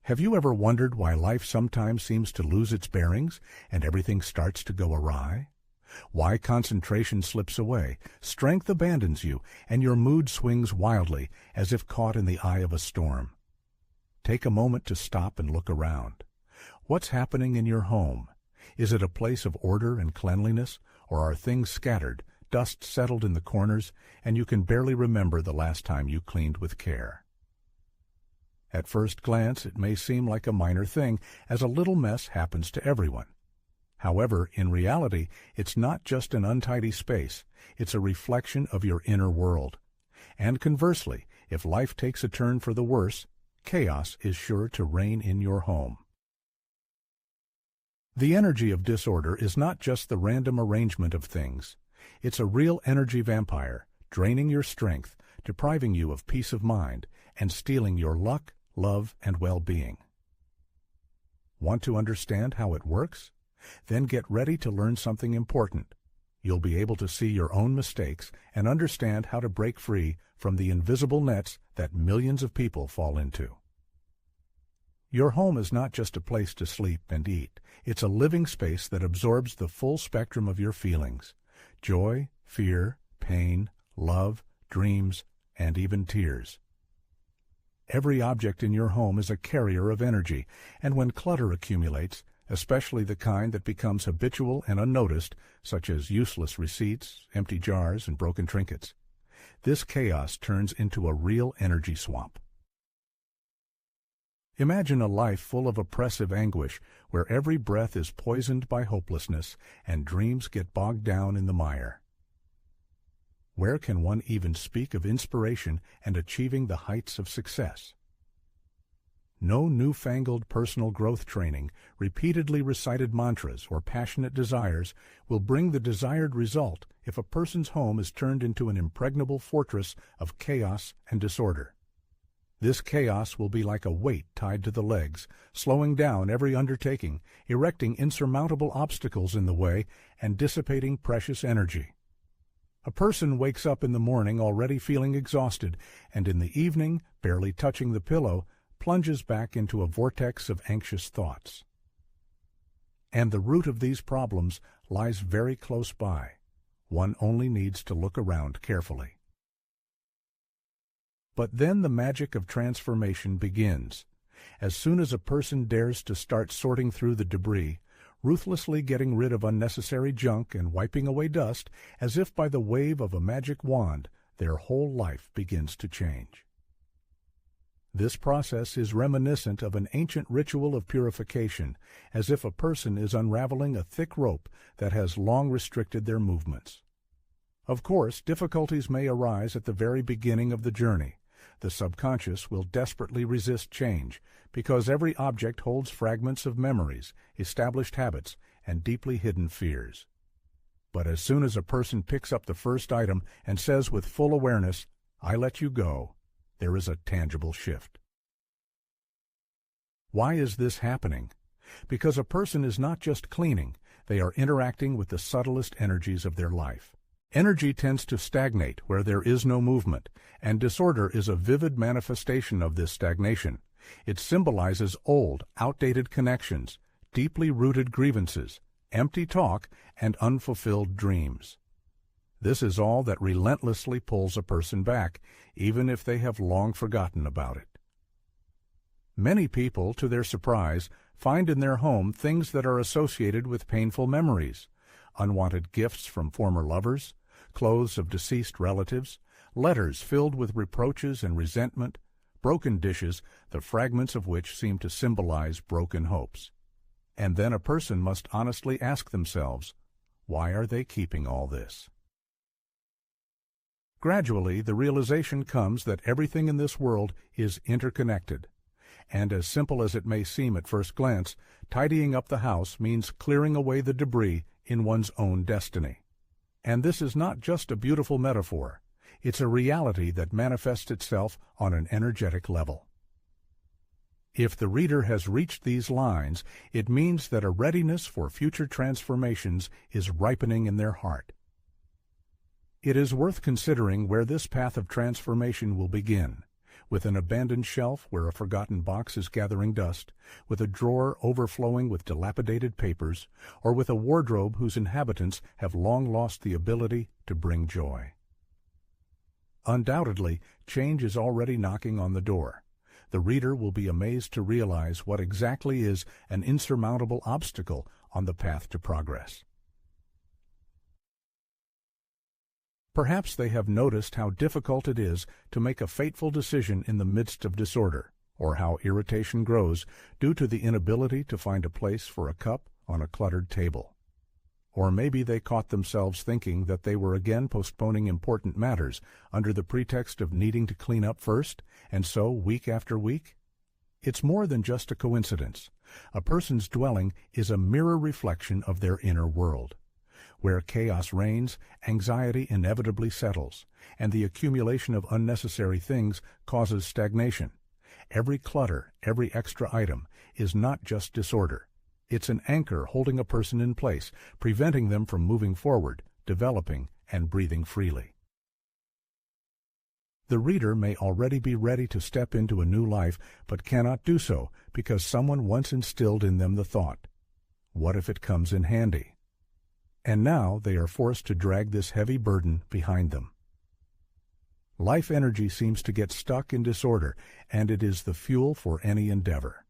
Have you ever wondered why life sometimes seems to lose its bearings and everything starts to go awry? Why concentration slips away, strength abandons you, and your mood swings wildly as if caught in the eye of a storm? Take a moment to stop and look around. What's happening in your home? Is it a place of order and cleanliness, or are things scattered, dust settled in the corners, and you can barely remember the last time you cleaned with care? At first glance, it may seem like a minor thing, as a little mess happens to everyone. However, in reality, it's not just an untidy space, it's a reflection of your inner world. And conversely, if life takes a turn for the worse, chaos is sure to reign in your home. The energy of disorder is not just the random arrangement of things. It's a real energy vampire, draining your strength, depriving you of peace of mind, and stealing your luck, love, and well-being. Want to understand how it works? Then get ready to learn something important. You'll be able to see your own mistakes and understand how to break free from the invisible nets that millions of people fall into. Your home is not just a place to sleep and eat. It's a living space that absorbs the full spectrum of your feelings: joy, fear, pain, love, dreams, and even tears. Every object in your home is a carrier of energy, and when clutter accumulates, especially the kind that becomes habitual and unnoticed, such as useless receipts, empty jars, and broken trinkets, this chaos turns into a real energy swamp. Imagine a life full of oppressive anguish, where every breath is poisoned by hopelessness and dreams get bogged down in the mire. Where can one even speak of inspiration and achieving the heights of success? No newfangled personal growth training, repeatedly recited mantras, or passionate desires will bring the desired result if a person's home is turned into an impregnable fortress of chaos and disorder. This chaos will be like a weight tied to the legs, slowing down every undertaking, erecting insurmountable obstacles in the way, and dissipating precious energy. A person wakes up in the morning already feeling exhausted, and in the evening, barely touching the pillow, plunges back into a vortex of anxious thoughts. And the root of these problems lies very close by. One only needs to look around carefully. But then the magic of transformation begins. As soon as a person dares to start sorting through the debris, ruthlessly getting rid of unnecessary junk and wiping away dust, as if by the wave of a magic wand, their whole life begins to change. This process is reminiscent of an ancient ritual of purification, as if a person is unraveling a thick rope that has long restricted their movements. Of course, difficulties may arise at the very beginning of the journey. The subconscious will desperately resist change, because every object holds fragments of memories, established habits, and deeply hidden fears. But as soon as a person picks up the first item and says with full awareness, "I let you go," there is a tangible shift. Why is this happening? Because a person is not just cleaning, they are interacting with the subtlest energies of their life. Energy tends to stagnate where there is no movement, and disorder is a vivid manifestation of this stagnation. It symbolizes old, outdated connections, deeply rooted grievances, empty talk, and unfulfilled dreams. This is all that relentlessly pulls a person back, even if they have long forgotten about it. Many people, to their surprise, find in their home things that are associated with painful memories: unwanted gifts from former lovers, clothes of deceased relatives, letters filled with reproaches and resentment, broken dishes, the fragments of which seem to symbolize broken hopes. And then a person must honestly ask themselves, why are they keeping all this? Gradually, the realization comes that everything in this world is interconnected. And as simple as it may seem at first glance, tidying up the house means clearing away the debris in one's own destiny. And this is not just a beautiful metaphor. It's a reality that manifests itself on an energetic level. If the reader has reached these lines, it means that a readiness for future transformations is ripening in their heart. It is worth considering where this path of transformation will begin. with an abandoned shelf where a forgotten box is gathering dust, with a drawer overflowing with dilapidated papers, or with a wardrobe whose inhabitants have long lost the ability to bring joy. Undoubtedly, change is already knocking on the door. The reader will be amazed to realize what exactly is an insurmountable obstacle on the path to progress. Perhaps they have noticed how difficult it is to make a fateful decision in the midst of disorder, or how irritation grows due to the inability to find a place for a cup on a cluttered table. Or maybe they caught themselves thinking that they were again postponing important matters under the pretext of needing to clean up first, and so week after week. It's more than just a coincidence. A person's dwelling is a mirror reflection of their inner world. Where chaos reigns, anxiety inevitably settles, and the accumulation of unnecessary things causes stagnation. Every clutter, every extra item, is not just disorder. It's an anchor holding a person in place, preventing them from moving forward, developing, and breathing freely. The reader may already be ready to step into a new life, but cannot do so because someone once instilled in them the thought, "What if it comes in handy?" And now they are forced to drag this heavy burden behind them. Life energy seems to get stuck in disorder, and it is the fuel for any endeavor.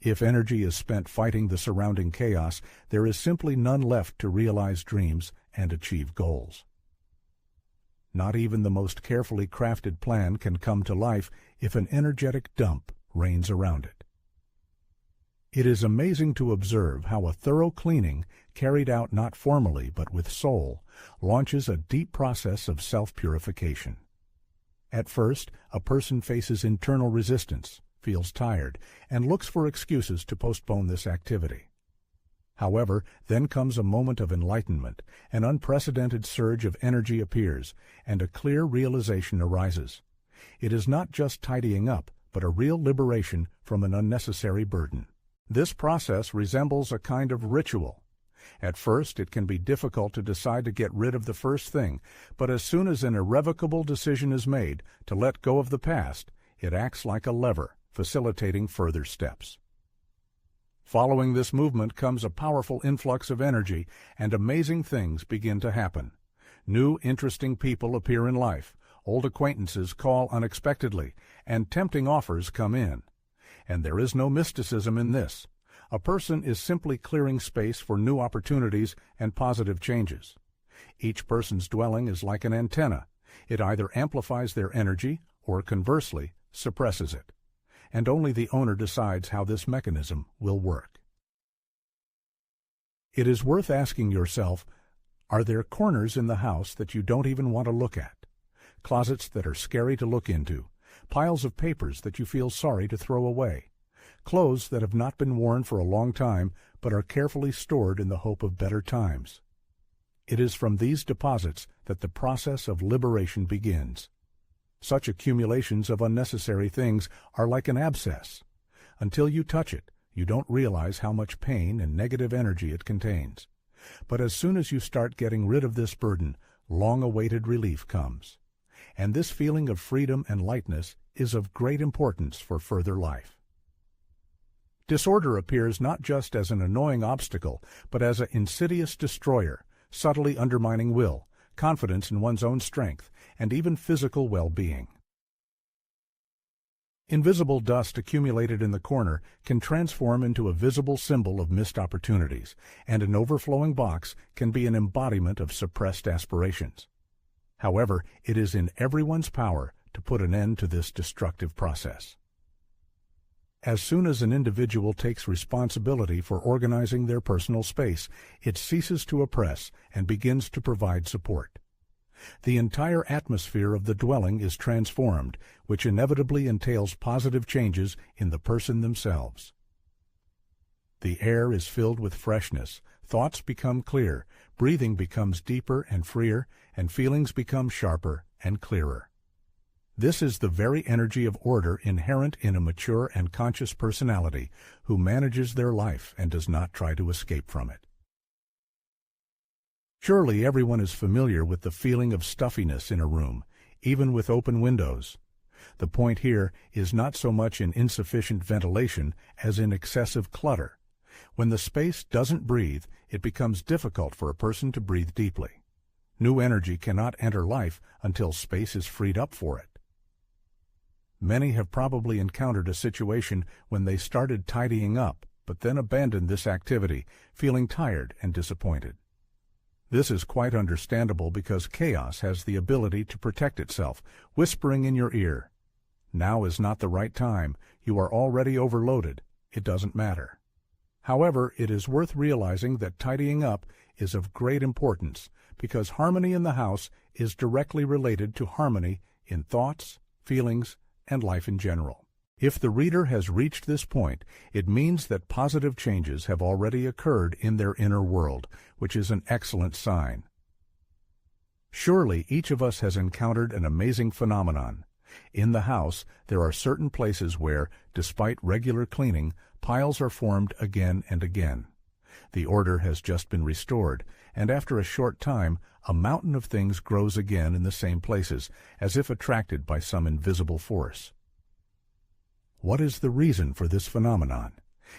If energy is spent fighting the surrounding chaos, there is simply none left to realize dreams and achieve goals. Not even the most carefully crafted plan can come to life if an energetic dump reigns around it. It is amazing to observe how a thorough cleaning, carried out not formally but with soul, launches a deep process of self-purification. At first, a person faces internal resistance, feels tired, and looks for excuses to postpone this activity. However, then comes a moment of enlightenment, an unprecedented surge of energy appears, and a clear realization arises. It is not just tidying up, but a real liberation from an unnecessary burden. This process resembles a kind of ritual. At first, it can be difficult to decide to get rid of the first thing, but as soon as an irrevocable decision is made to let go of the past, it acts like a lever, facilitating further steps. Following this movement comes a powerful influx of energy, and amazing things begin to happen. New, interesting people appear in life, old acquaintances call unexpectedly, and tempting offers come in. And there is no mysticism in this. A person is simply clearing space for new opportunities and positive changes. Each person's dwelling is like an antenna. It either amplifies their energy or, conversely, suppresses it. And only the owner decides how this mechanism will work. It is worth asking yourself, are there corners in the house that you don't even want to look at? Closets that are scary to look into? Piles of papers that you feel sorry to throw away? Clothes that have not been worn for a long time but are carefully stored in the hope of better times? It is from these deposits that the process of liberation begins. Such accumulations of unnecessary things are like an abscess. Until you touch it, you don't realize how much pain and negative energy it contains. But as soon as you start getting rid of this burden, long-awaited relief comes. And this feeling of freedom and lightness is of great importance for further life. Disorder appears not just as an annoying obstacle, but as an insidious destroyer, subtly undermining will, confidence in one's own strength, and even physical well-being. Invisible dust accumulated in the corner can transform into a visible symbol of missed opportunities, and an overflowing box can be an embodiment of suppressed aspirations. However, it is in everyone's power to put an end to this destructive process. As soon as an individual takes responsibility for organizing their personal space, it ceases to oppress and begins to provide support. The entire atmosphere of the dwelling is transformed, which inevitably entails positive changes in the person themselves. The air is filled with freshness, thoughts become clear, breathing becomes deeper and freer, and feelings become sharper and clearer. This is the very energy of order inherent in a mature and conscious personality who manages their life and does not try to escape from it. Surely everyone is familiar with the feeling of stuffiness in a room, even with open windows. The point here is not so much in insufficient ventilation as in excessive clutter. When the space doesn't breathe, it becomes difficult for a person to breathe deeply. New energy cannot enter life until space is freed up for it. Many have probably encountered a situation when they started tidying up, but then abandoned this activity, feeling tired and disappointed. This is quite understandable because chaos has the ability to protect itself, whispering in your ear, "Now is not the right time. You are already overloaded. It doesn't matter." However, it is worth realizing that tidying up is of great importance because harmony in the house is directly related to harmony in thoughts, feelings, and life in general. If the reader has reached this point, it means that positive changes have already occurred in their inner world, which is an excellent sign. Surely each of us has encountered an amazing phenomenon. In the house, there are certain places where, despite regular cleaning, piles are formed again and again. The order has just been restored, and after a short time, a mountain of things grows again in the same places, as if attracted by some invisible force. What is the reason for this phenomenon?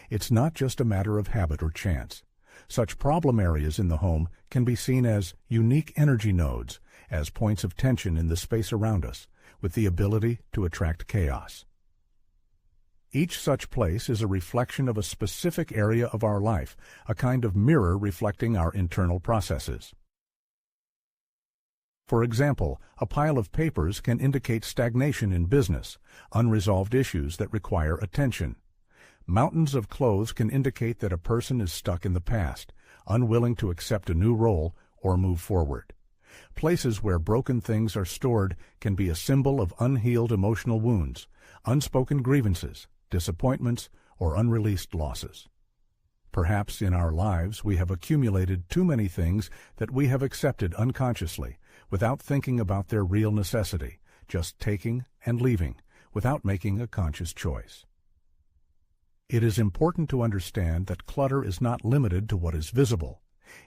It's not just a matter of habit or chance. Such problem areas in the home can be seen as unique energy nodes, as points of tension in the space around us, with the ability to attract chaos. Each such place is a reflection of a specific area of our life, a kind of mirror reflecting our internal processes. For example, a pile of papers can indicate stagnation in business, unresolved issues that require attention. Mountains of clothes can indicate that a person is stuck in the past, unwilling to accept a new role or move forward. Places where broken things are stored can be a symbol of unhealed emotional wounds, unspoken grievances, disappointments, or unreleased losses. Perhaps in our lives we have accumulated too many things that we have accepted unconsciously, without thinking about their real necessity, just taking and leaving, without making a conscious choice. It is important to understand that clutter is not limited to what is visible.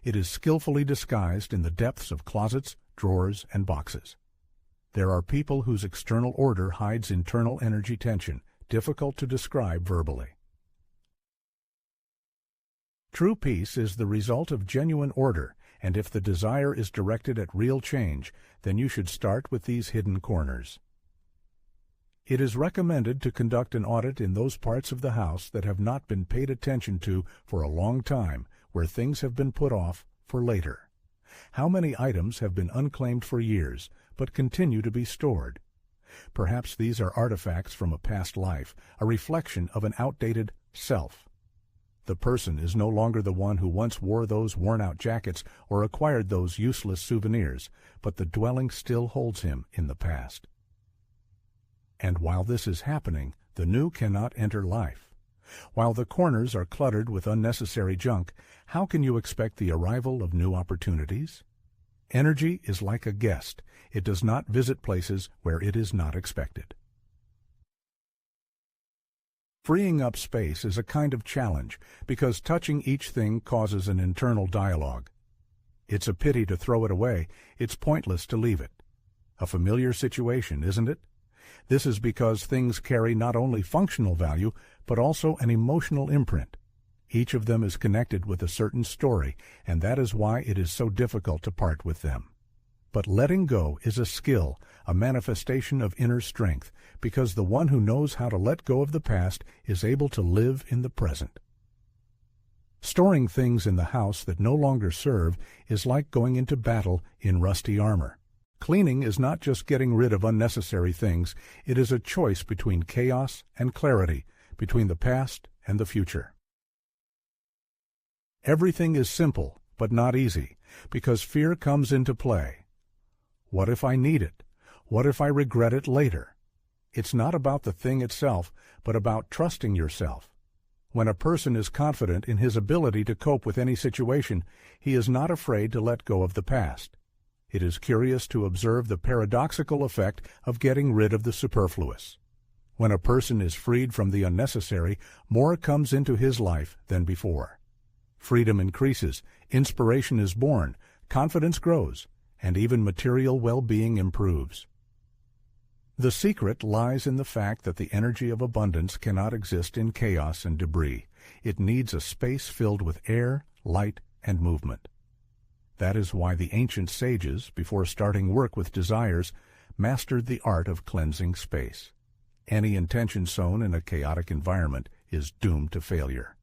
It is skillfully disguised in the depths of closets, drawers, and boxes. There are people whose external order hides internal energy tension, difficult to describe verbally. True peace is the result of genuine order, and if the desire is directed at real change, then you should start with these hidden corners. It is recommended to conduct an audit in those parts of the house that have not been paid attention to for a long time, where things have been put off for later. How many items have been unclaimed for years, but continue to be stored? Perhaps these are artifacts from a past life, a reflection of an outdated self. The person is no longer the one who once wore those worn-out jackets or acquired those useless souvenirs, but the dwelling still holds him in the past. And while this is happening, the new cannot enter life. While the corners are cluttered with unnecessary junk, how can you expect the arrival of new opportunities? Energy is like a guest. It does not visit places where it is not expected. Freeing up space is a kind of challenge because touching each thing causes an internal dialogue. It's a pity to throw it away. It's pointless to leave it. A familiar situation, isn't it? This is because things carry not only functional value, but also an emotional imprint. Each of them is connected with a certain story, and that is why it is so difficult to part with them. But letting go is a skill, a manifestation of inner strength, because the one who knows how to let go of the past is able to live in the present. Storing things in the house that no longer serve is like going into battle in rusty armor. Cleaning is not just getting rid of unnecessary things, it is a choice between chaos and clarity, between the past and the future. Everything is simple, but not easy, because fear comes into play. What if I need it? What if I regret it later? It's not about the thing itself, but about trusting yourself. When a person is confident in his ability to cope with any situation, he is not afraid to let go of the past. It is curious to observe the paradoxical effect of getting rid of the superfluous. When a person is freed from the unnecessary, more comes into his life than before. Freedom increases, inspiration is born, confidence grows, and even material well-being improves. The secret lies in the fact that the energy of abundance cannot exist in chaos and debris. It needs a space filled with air, light, and movement. That is why the ancient sages, before starting work with desires, mastered the art of cleansing space. Any intention sown in a chaotic environment is doomed to failure.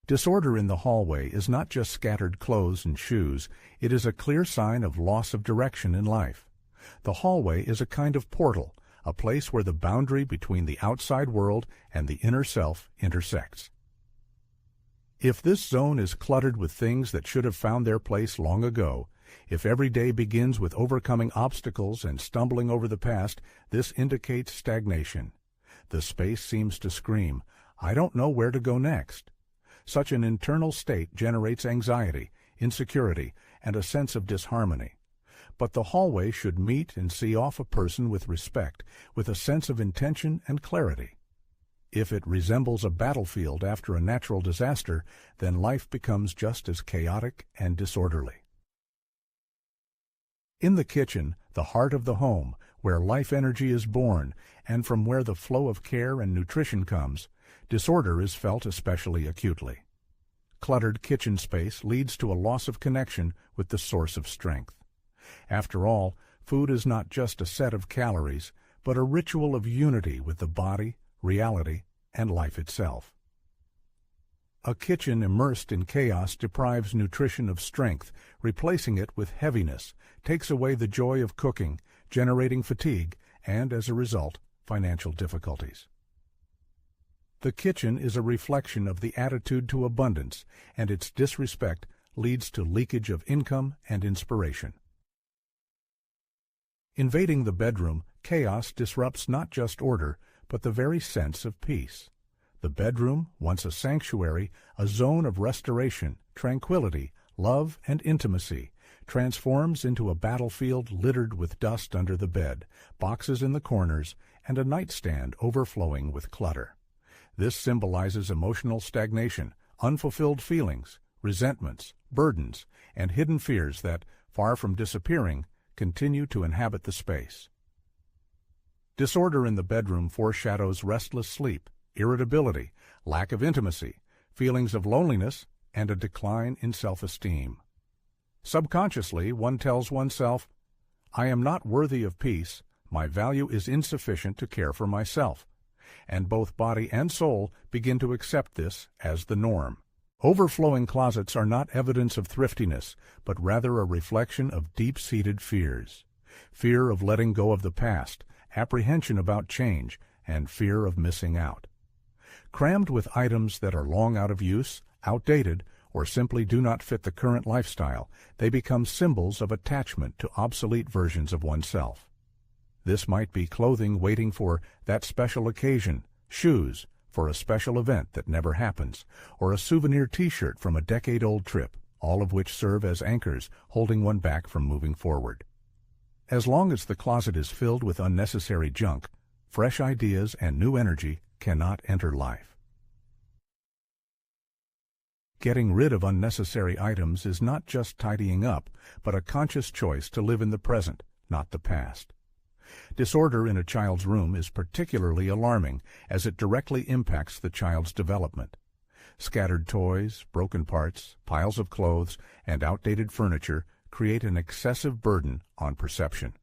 Disorder in the hallway is not just scattered clothes and shoes, it is a clear sign of loss of direction in life. The hallway is a kind of portal, a place where the boundary between the outside world and the inner self intersects. If this zone is cluttered with things that should have found their place long ago, if every day begins with overcoming obstacles and stumbling over the past, this indicates stagnation. The space seems to scream, "I don't know where to go next." Such an internal state generates anxiety, insecurity, and a sense of disharmony. But the hallway should meet and see off a person with respect, with a sense of intention and clarity. If it resembles a battlefield after a natural disaster, then life becomes just as chaotic and disorderly. In the kitchen, the heart of the home, where life energy is born, and from where the flow of care and nutrition comes, disorder is felt especially acutely. Cluttered kitchen space leads to a loss of connection with the source of strength. After all, food is not just a set of calories, but a ritual of unity with the body, reality, and life itself. A kitchen immersed in chaos deprives nutrition of strength, replacing it with heaviness, takes away the joy of cooking, generating fatigue, and, as a result, financial difficulties. The kitchen is a reflection of the attitude to abundance, and its disrespect leads to leakage of income and inspiration. Invading the bedroom, chaos disrupts not just order, but the very sense of peace. The bedroom, once a sanctuary, a zone of restoration, tranquility, love, and intimacy, transforms into a battlefield littered with dust under the bed, boxes in the corners, and a nightstand overflowing with clutter. This symbolizes emotional stagnation, unfulfilled feelings, resentments, burdens, and hidden fears that, far from disappearing, continue to inhabit the space. Disorder in the bedroom foreshadows restless sleep, irritability, lack of intimacy, feelings of loneliness, and a decline in self-esteem. Subconsciously, one tells oneself, "I am not worthy of peace, my value is insufficient to care for myself," and both body and soul begin to accept this as the norm. Overflowing closets are not evidence of thriftiness, but rather a reflection of deep-seated fears. Fear of letting go of the past, apprehension about change, and fear of missing out. Crammed with items that are long out of use, outdated, or simply do not fit the current lifestyle, they become symbols of attachment to obsolete versions of oneself. This might be clothing waiting for that special occasion, shoes for a special event that never happens, or a souvenir T-shirt from a decade-old trip, all of which serve as anchors holding one back from moving forward. As long as the closet is filled with unnecessary junk, fresh ideas and new energy cannot enter life. Getting rid of unnecessary items is not just tidying up, but a conscious choice to live in the present, not the past. Disorder in a child's room is particularly alarming, as it directly impacts the child's development. Scattered toys, broken parts, piles of clothes, and outdated furniture create an excessive burden on perception.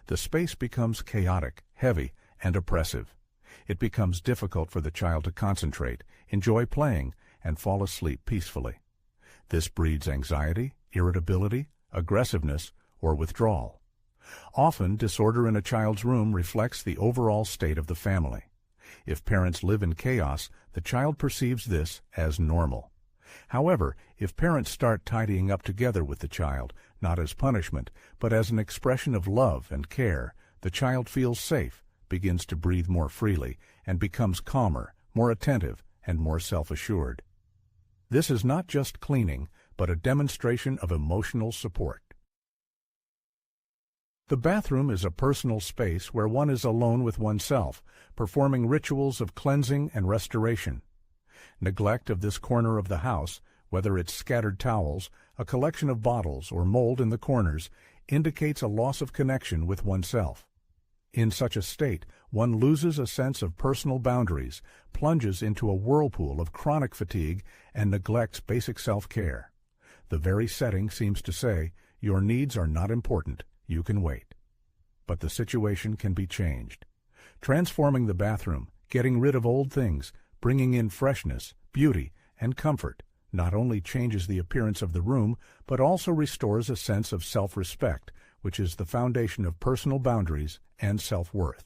The space becomes chaotic, heavy, and oppressive. It becomes difficult for the child to concentrate, enjoy playing, and fall asleep peacefully. This breeds anxiety, irritability, aggressiveness, or withdrawal. Often, disorder in a child's room reflects the overall state of the family. If parents live in chaos, the child perceives this as normal. However, if parents start tidying up together with the child, not as punishment, but as an expression of love and care, the child feels safe, begins to breathe more freely, and becomes calmer, more attentive, and more self-assured. This is not just cleaning, but a demonstration of emotional support. The bathroom is a personal space where one is alone with oneself, performing rituals of cleansing and restoration. Neglect of this corner of the house, whether it's scattered towels, a collection of bottles, or mold in the corners, indicates a loss of connection with oneself. In such a state, one loses a sense of personal boundaries, plunges into a whirlpool of chronic fatigue, and neglects basic self-care. The very setting seems to say, your needs are not important, you can wait. But the situation can be changed. Transforming the bathroom, getting rid of old things, bringing in freshness, beauty, and comfort not only changes the appearance of the room, but also restores a sense of self-respect, which is the foundation of personal boundaries and self-worth.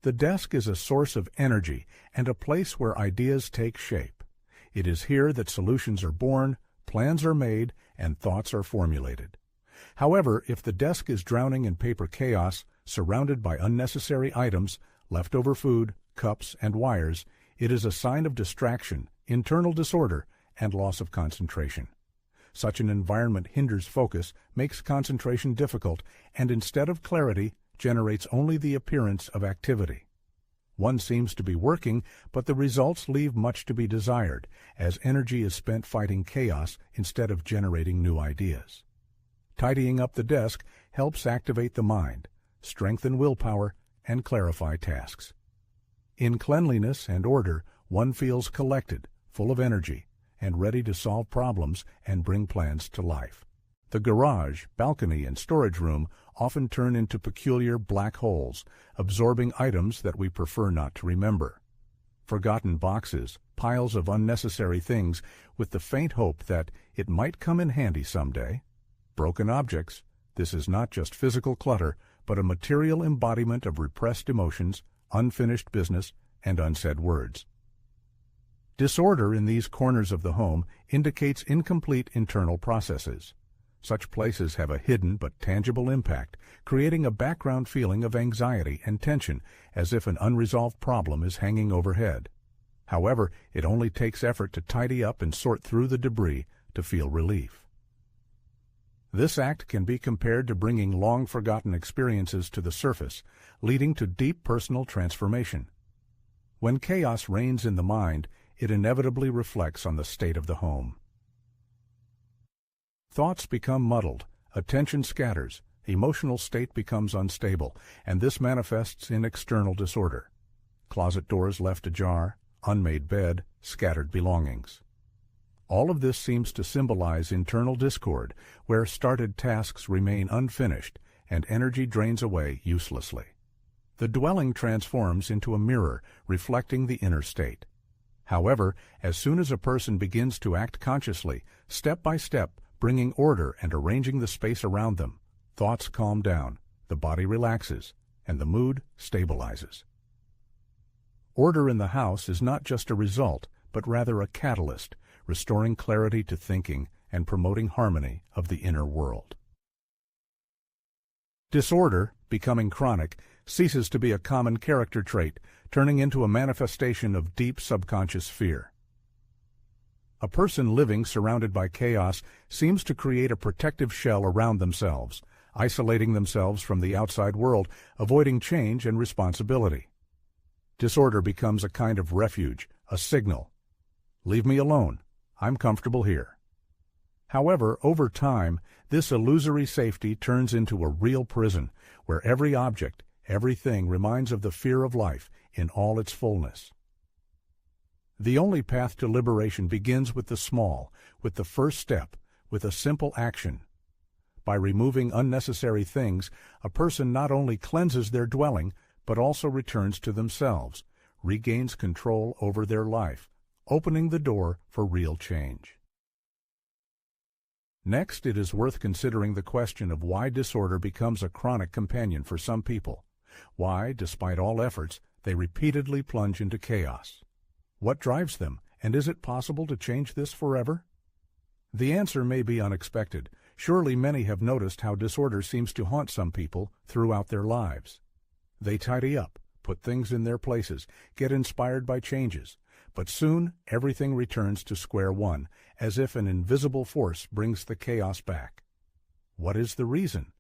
The desk is a source of energy and a place where ideas take shape. It is here that solutions are born, plans are made, and thoughts are formulated. However, if the desk is drowning in paper chaos, surrounded by unnecessary items, leftover food, cups, and wires, it is a sign of distraction, internal disorder, and loss of concentration. Such an environment hinders focus, makes concentration difficult, and instead of clarity, generates only the appearance of activity. One seems to be working, but the results leave much to be desired, as energy is spent fighting chaos instead of generating new ideas. Tidying up the desk helps activate the mind, strengthen willpower, and clarify tasks. In cleanliness and order, one feels collected, full of energy, and ready to solve problems and bring plans to life. The garage, balcony, and storage room often turn into peculiar black holes, absorbing items that we prefer not to remember. Forgotten boxes, piles of unnecessary things, with the faint hope that it might come in handy someday. Broken objects. This is not just physical clutter, but a material embodiment of repressed emotions, unfinished business, and unsaid words. Disorder in these corners of the home indicates incomplete internal processes. Such places have a hidden but tangible impact, creating a background feeling of anxiety and tension, as if an unresolved problem is hanging overhead. However, it only takes effort to tidy up and sort through the debris to feel relief. This act can be compared to bringing long-forgotten experiences to the surface, leading to deep personal transformation. When chaos reigns in the mind, it inevitably reflects on the state of the home. Thoughts become muddled, attention scatters, emotional state becomes unstable, and this manifests in external disorder. Closet doors left ajar, unmade bed, scattered belongings. All of this seems to symbolize internal discord, where started tasks remain unfinished and energy drains away uselessly. The dwelling transforms into a mirror, reflecting the inner state. However, as soon as a person begins to act consciously, step by step, bringing order and arranging the space around them, thoughts calm down, the body relaxes, and the mood stabilizes. Order in the house is not just a result, but rather a catalyst, restoring clarity to thinking and promoting harmony of the inner world. Disorder, becoming chronic, ceases to be a common character trait, turning into a manifestation of deep subconscious fear. A person living surrounded by chaos seems to create a protective shell around themselves, isolating themselves from the outside world, avoiding change and responsibility. Disorder becomes a kind of refuge, a signal. Leave me alone. I'm comfortable here. However, over time, this illusory safety turns into a real prison, where every object, everything reminds of the fear of life in all its fullness. The only path to liberation begins with the small, with the first step, with a simple action. By removing unnecessary things, a person not only cleanses their dwelling, but also returns to themselves, regains control over their life, opening the door for real change. Next, it is worth considering the question of why disorder becomes a chronic companion for some people. Why, despite all efforts, they repeatedly plunge into chaos. What drives them, and is it possible to change this forever? The answer may be unexpected. Surely many have noticed how disorder seems to haunt some people throughout their lives. They tidy up, put things in their places, get inspired by changes, but soon everything returns to square one, as if an invisible force brings the chaos back. What is the reason?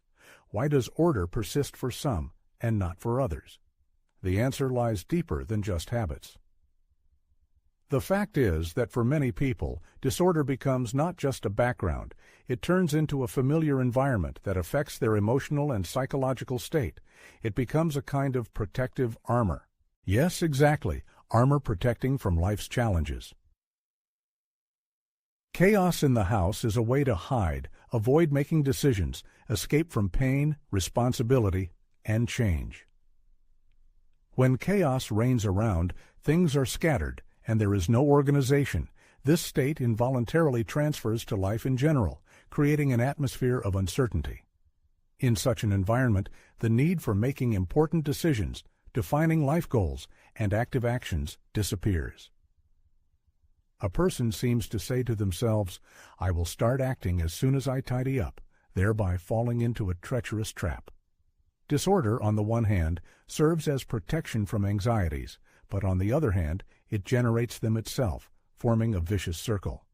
Why does order persist for some and not for others? The answer lies deeper than just habits. The fact is that for many people, disorder becomes not just a background, it turns into a familiar environment that affects their emotional and psychological state. It becomes a kind of protective armor. Yes, exactly, armor protecting from life's challenges. Chaos in the house is a way to hide, avoid making decisions, escape from pain, responsibility, and change. When chaos reigns around, things are scattered, and there is no organization. This state involuntarily transfers to life in general, creating an atmosphere of uncertainty. In such an environment, the need for making important decisions, defining life goals, and active actions disappears. A person seems to say to themselves, "I will start acting as soon as I tidy up," thereby falling into a treacherous trap. Disorder, on the one hand, serves as protection from anxieties, but on the other hand, it generates them itself, forming a vicious circle.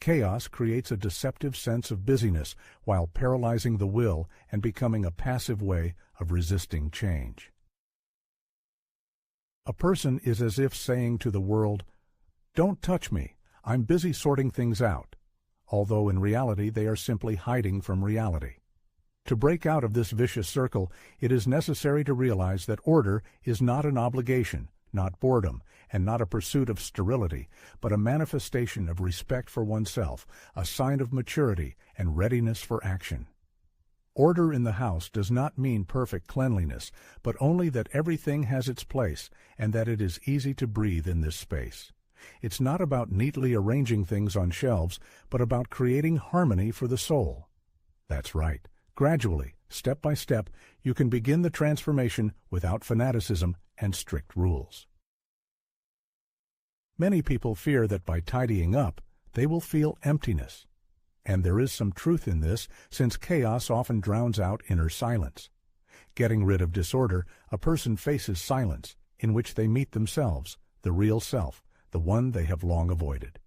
Chaos creates a deceptive sense of busyness while paralyzing the will and becoming a passive way of resisting change. A person is as if saying to the world, "Don't touch me, I'm busy sorting things out," although in reality they are simply hiding from reality. To break out of this vicious circle, it is necessary to realize that order is not an obligation, not boredom, and not a pursuit of sterility, but a manifestation of respect for oneself, a sign of maturity and readiness for action. Order in the house does not mean perfect cleanliness, but only that everything has its place and that it is easy to breathe in this space. It's not about neatly arranging things on shelves, but about creating harmony for the soul. That's right. Gradually, step by step, you can begin the transformation without fanaticism and strict rules. Many people fear that by tidying up, they will feel emptiness. And there is some truth in this, since chaos often drowns out inner silence. Getting rid of disorder, a person faces silence, in which they meet themselves, the real self, the one they have long avoided.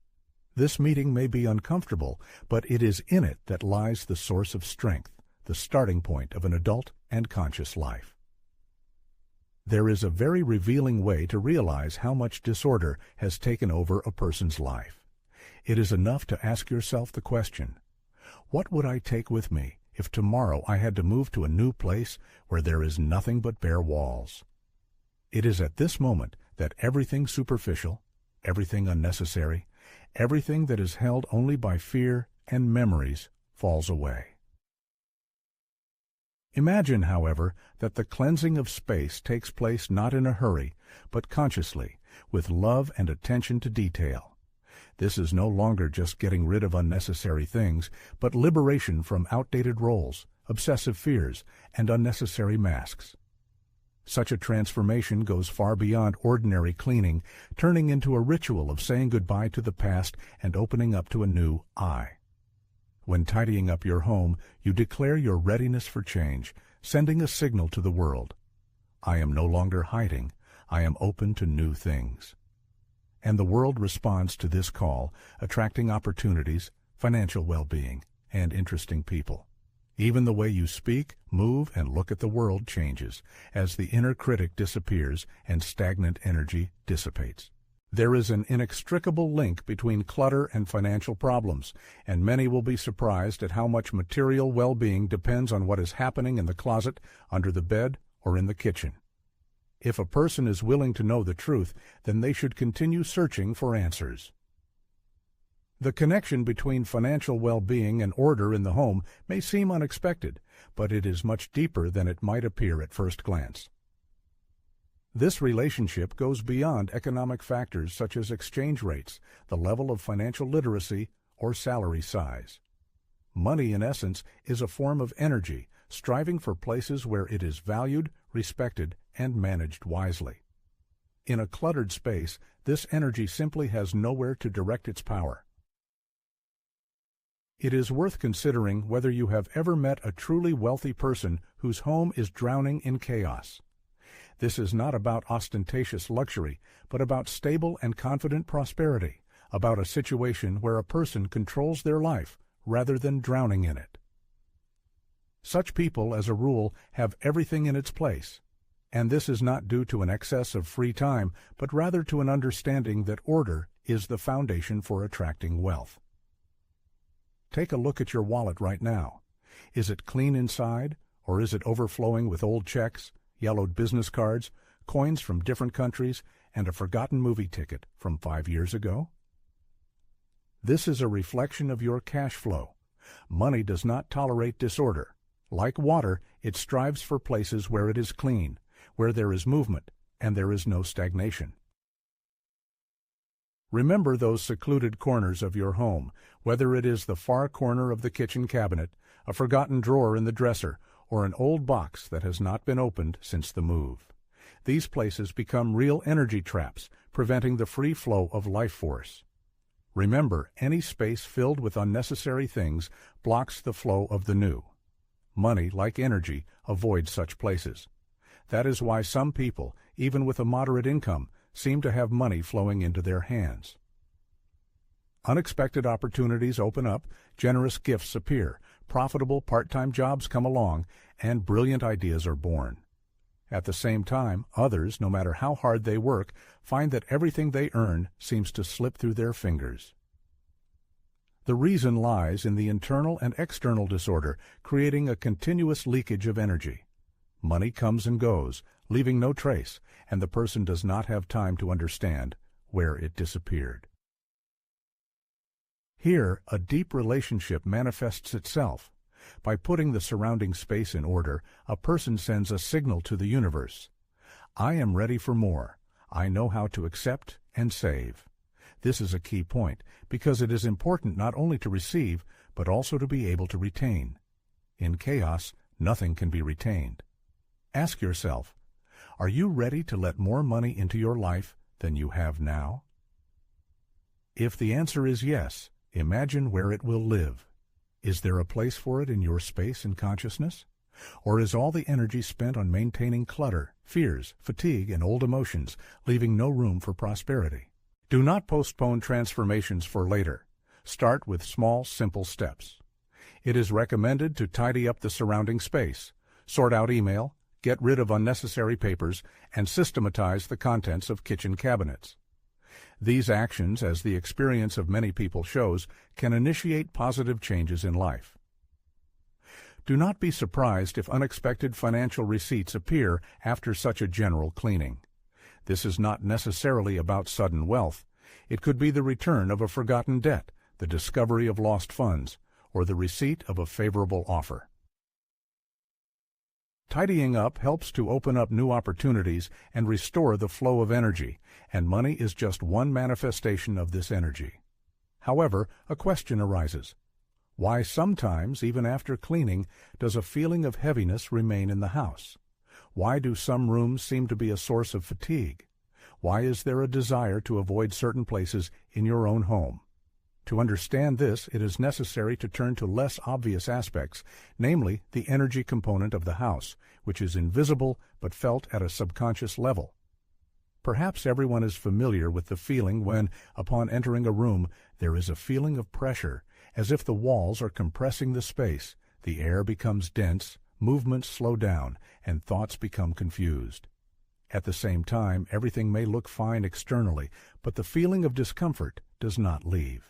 This meeting may be uncomfortable, but it is in it that lies the source of strength, the starting point of an adult and conscious life. There is a very revealing way to realize how much disorder has taken over a person's life. It is enough to ask yourself the question, what would I take with me if tomorrow I had to move to a new place where there is nothing but bare walls? It is at this moment that everything superficial, everything unnecessary, everything that is held only by fear and memories falls away. Imagine, however, that the cleansing of space takes place not in a hurry, but consciously, with love and attention to detail. This is no longer just getting rid of unnecessary things, but liberation from outdated roles, obsessive fears, and unnecessary masks. Such a transformation goes far beyond ordinary cleaning, turning into a ritual of saying goodbye to the past and opening up to a new I. When tidying up your home, you declare your readiness for change, sending a signal to the world. I am no longer hiding. I am open to new things. And the world responds to this call, attracting opportunities, financial well-being, and interesting people. Even the way you speak, move, and look at the world changes as the inner critic disappears and stagnant energy dissipates. There is an inextricable link between clutter and financial problems, and many will be surprised at how much material well-being depends on what is happening in the closet, under the bed, or in the kitchen. If a person is willing to know the truth, then they should continue searching for answers. The connection between financial well-being and order in the home may seem unexpected, but it is much deeper than it might appear at first glance. This relationship goes beyond economic factors such as exchange rates, the level of financial literacy, or salary size. Money, in essence, is a form of energy, striving for places where it is valued, respected, and managed wisely. In a cluttered space, this energy simply has nowhere to direct its power. It is worth considering whether you have ever met a truly wealthy person whose home is drowning in chaos. This is not about ostentatious luxury, but about stable and confident prosperity, about a situation where a person controls their life rather than drowning in it. Such people, as a rule, have everything in its place. And this is not due to an excess of free time, but rather to an understanding that order is the foundation for attracting wealth. Take a look at your wallet right now. Is it clean inside, or is it overflowing with old checks, yellowed business cards, coins from different countries, and a forgotten movie ticket from 5 years ago? This is a reflection of your cash flow. Money does not tolerate disorder. Like water, it strives for places where it is clean, where there is movement, and there is no stagnation. Remember those secluded corners of your home, whether it is the far corner of the kitchen cabinet, a forgotten drawer in the dresser, or an old box that has not been opened since the move. These places become real energy traps, preventing the free flow of life force. Remember, any space filled with unnecessary things blocks the flow of the new. Money, like energy, avoids such places. That is why some people, even with a moderate income, seem to have money flowing into their hands. Unexpected opportunities open up, generous gifts appear, profitable part-time jobs come along, and brilliant ideas are born. At the same time, others, no matter how hard they work, find that everything they earn seems to slip through their fingers. The reason lies in the internal and external disorder, creating a continuous leakage of energy. Money comes and goes, leaving no trace, and the person does not have time to understand where it disappeared. Here, a deep relationship manifests itself. By putting the surrounding space in order, a person sends a signal to the universe. I am ready for more. I know how to accept and save. This is a key point, because it is important not only to receive, but also to be able to retain. In chaos, nothing can be retained. Ask yourself, are you ready to let more money into your life than you have now? If the answer is yes, imagine where it will live. Is there a place for it in your space and consciousness? Or is all the energy spent on maintaining clutter, fears, fatigue, and old emotions, leaving no room for prosperity? Do not postpone transformations for later. Start with small, simple steps. It is recommended to tidy up the surrounding space, sort out email, get rid of unnecessary papers, and systematize the contents of kitchen cabinets. These actions, as the experience of many people shows, can initiate positive changes in life. Do not be surprised if unexpected financial receipts appear after such a general cleaning. This is not necessarily about sudden wealth. It could be the return of a forgotten debt, the discovery of lost funds, or the receipt of a favorable offer. Tidying up helps to open up new opportunities and restore the flow of energy, and money is just one manifestation of this energy. However, a question arises. Why sometimes, even after cleaning, does a feeling of heaviness remain in the house? Why do some rooms seem to be a source of fatigue? Why is there a desire to avoid certain places in your own home? To understand this, it is necessary to turn to less obvious aspects, namely the energy component of the house, which is invisible but felt at a subconscious level. Perhaps everyone is familiar with the feeling when, upon entering a room, there is a feeling of pressure, as if the walls are compressing the space, the air becomes dense, movements slow down, and thoughts become confused. At the same time, everything may look fine externally, but the feeling of discomfort does not leave.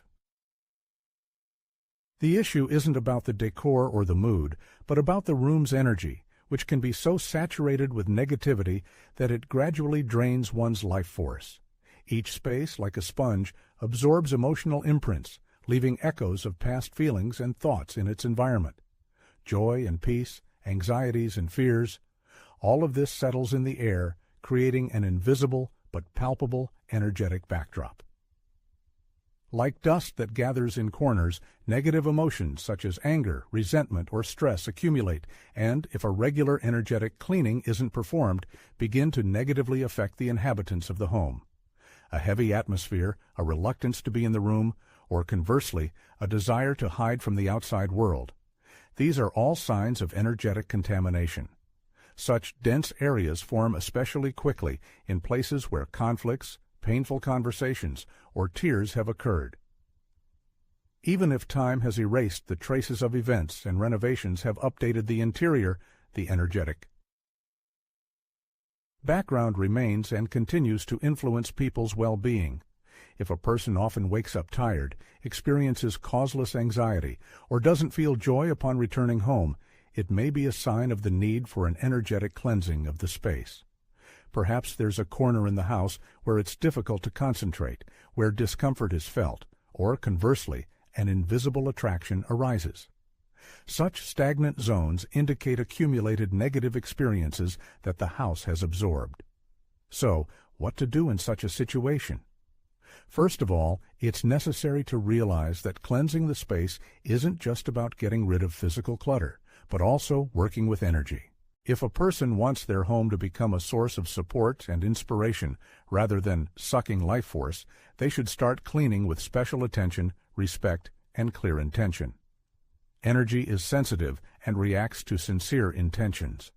The issue isn't about the decor or the mood, but about the room's energy, which can be so saturated with negativity that it gradually drains one's life force. Each space, like a sponge, absorbs emotional imprints, leaving echoes of past feelings and thoughts in its environment. Joy and peace, anxieties and fears, all of this settles in the air, creating an invisible but palpable energetic backdrop. Like dust that gathers in corners, negative emotions such as anger, resentment, or stress accumulate and, if a regular energetic cleaning isn't performed, begin to negatively affect the inhabitants of the home. A heavy atmosphere, a reluctance to be in the room, or conversely, a desire to hide from the outside world. These are all signs of energetic contamination. Such dense areas form especially quickly in places where conflicts, painful conversations, or tears have occurred. Even if time has erased the traces of events and renovations have updated the interior, the energetic Background remains and continues to influence people's well-being. If a person often wakes up tired, experiences causeless anxiety, or doesn't feel joy upon returning home, it may be a sign of the need for an energetic cleansing of the space. Perhaps there's a corner in the house where it's difficult to concentrate, where discomfort is felt, or conversely, an invisible attraction arises. Such stagnant zones indicate accumulated negative experiences that the house has absorbed. So, what to do in such a situation? First of all, it's necessary to realize that cleansing the space isn't just about getting rid of physical clutter, but also working with energy. If a person wants their home to become a source of support and inspiration rather than sucking life force, they should start cleaning with special attention, respect, and clear intention. Energy is sensitive and reacts to sincere intentions.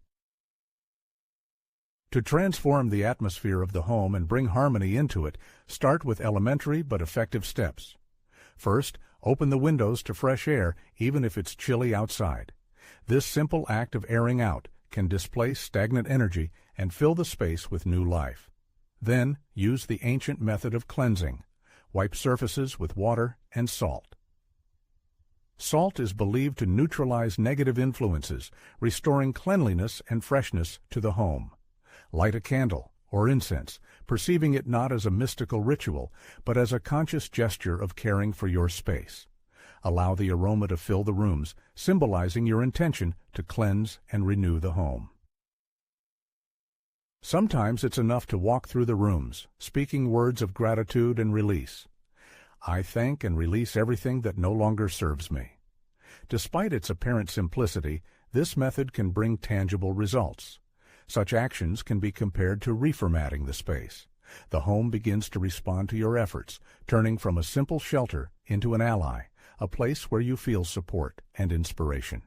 To transform the atmosphere of the home and bring harmony into it, start with elementary but effective steps. First, open the windows to fresh air, even if it's chilly outside. This simple act of airing out can displace stagnant energy and fill the space with new life. Then, use the ancient method of cleansing. Wipe surfaces with water and salt. Salt is believed to neutralize negative influences, restoring cleanliness and freshness to the home. Light a candle or incense, perceiving it not as a mystical ritual, but as a conscious gesture of caring for your space. Allow the aroma to fill the rooms, symbolizing your intention to cleanse and renew the home. Sometimes it's enough to walk through the rooms, speaking words of gratitude and release. I thank and release everything that no longer serves me. Despite its apparent simplicity, this method can bring tangible results. Such actions can be compared to reformatting the space. The home begins to respond to your efforts, turning from a simple shelter into an ally, a place where you feel support and inspiration.